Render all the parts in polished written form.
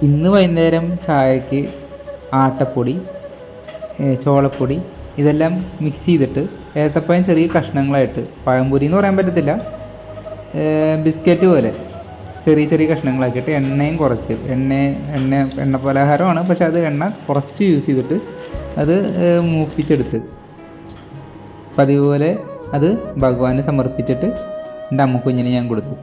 ഇന്ന് വൈകുന്നേരം ചായക്ക് ആട്ടപ്പൊടി, ചോളപ്പൊടി ഇതെല്ലാം മിക്സ് ചെയ്തിട്ട് ഏത്തപ്പഴം ചെറിയ കഷ്ണങ്ങളായിട്ട്, പഴംപൊരി എന്ന് പറയാൻ പറ്റത്തില്ല, ബിസ്ക്കറ്റ് പോലെ ചെറിയ ചെറിയ കഷ്ണങ്ങളാക്കിയിട്ട് എണ്ണയും കുറച്ച് എണ്ണ പലഹാരമാണ്, പക്ഷെ അത് എണ്ണ കുറച്ച് യൂസ് ചെയ്തിട്ട് അത് മൂപ്പിച്ചെടുത്ത് പതിവ് പോലെ അത് ഭഗവാന് സമർപ്പിച്ചിട്ട് എൻ്റെ അമ്മക്കുഞ്ഞിനെ ഞാൻ കൊടുത്തു.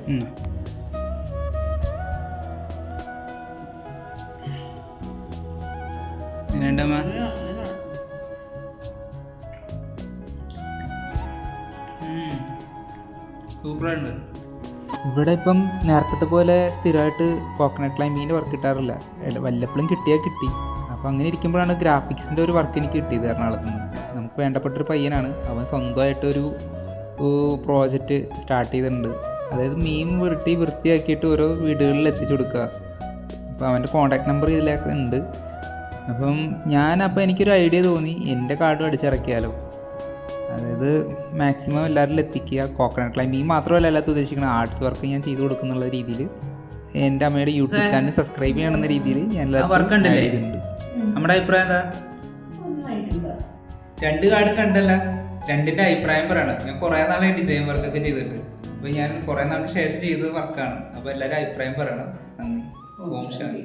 സൂപ്പറായിട്ടുണ്ട്. ഇവിടെ ഇപ്പം നേരത്തെ പോലെ സ്ഥിരമായിട്ട് കോക്കനട്ട് ലൈമീൻ്റെ വർക്ക് കിട്ടാറില്ല, വല്ലപ്പോഴും കിട്ടിയാൽ കിട്ടി. അപ്പോൾ അങ്ങനെ ഇരിക്കുമ്പോഴാണ് ഗ്രാഫിക്സിൻ്റെ ഒരു വർക്ക് എനിക്ക് കിട്ടിയത് എറണാകുളത്ത് നിന്ന്. നമുക്ക് വേണ്ടപ്പെട്ടൊരു പയ്യനാണ്, അവൻ സ്വന്തമായിട്ടൊരു പ്രോജക്റ്റ് സ്റ്റാർട്ട് ചെയ്തിട്ടുണ്ട്. അതായത് മീൻ വൃത്തിയാക്കിയിട്ട് ഓരോ വീടുകളിൽ എത്തിച്ചു കൊടുക്കുക. അപ്പോൾ അവൻ്റെ കോൺടാക്ട് നമ്പർ ഇതിലൊക്കെ ഉണ്ട്. അപ്പം എനിക്കൊരു ഐഡിയ തോന്നി, എൻ്റെ കാർഡും അടിച്ചിറക്കിയാലോ. അതായത് മാക്സിമം എല്ലാവരിലും എത്തിക്കുക. കോക്കനട്ട് ക്ലൈമ്പിങ് മാത്രമല്ല എല്ലാത്തും ഉദ്ദേശിക്കുന്നത്, ആർട്സ് വർക്ക് ഞാൻ ചെയ്തു കൊടുക്കുന്നുള്ള രീതിയിൽ എൻ്റെ അമ്മയുടെ യൂട്യൂബ് ചാനൽ സബ്സ്ക്രൈബ് ചെയ്യണമെന്ന രീതിയിൽ ഞാൻ ചെയ്തിട്ടുണ്ട്. നമ്മുടെ അഭിപ്രായം എന്താ? 2 കാർഡ് കണ്ടല്ല, 2ന്റെ അഭിപ്രായം പറയണം. ഞാൻ കുറേ നാളെ ഡിസൈൻ വർക്കൊക്കെ ചെയ്തിട്ട്, അപ്പോൾ ഞാൻ കുറേ നാൾക്ക് ശേഷം ചെയ്ത വർക്കാണ്. അപ്പോൾ എല്ലാവരും അഭിപ്രായം പറയണം. നന്ദി. ഓം ശാന്തി.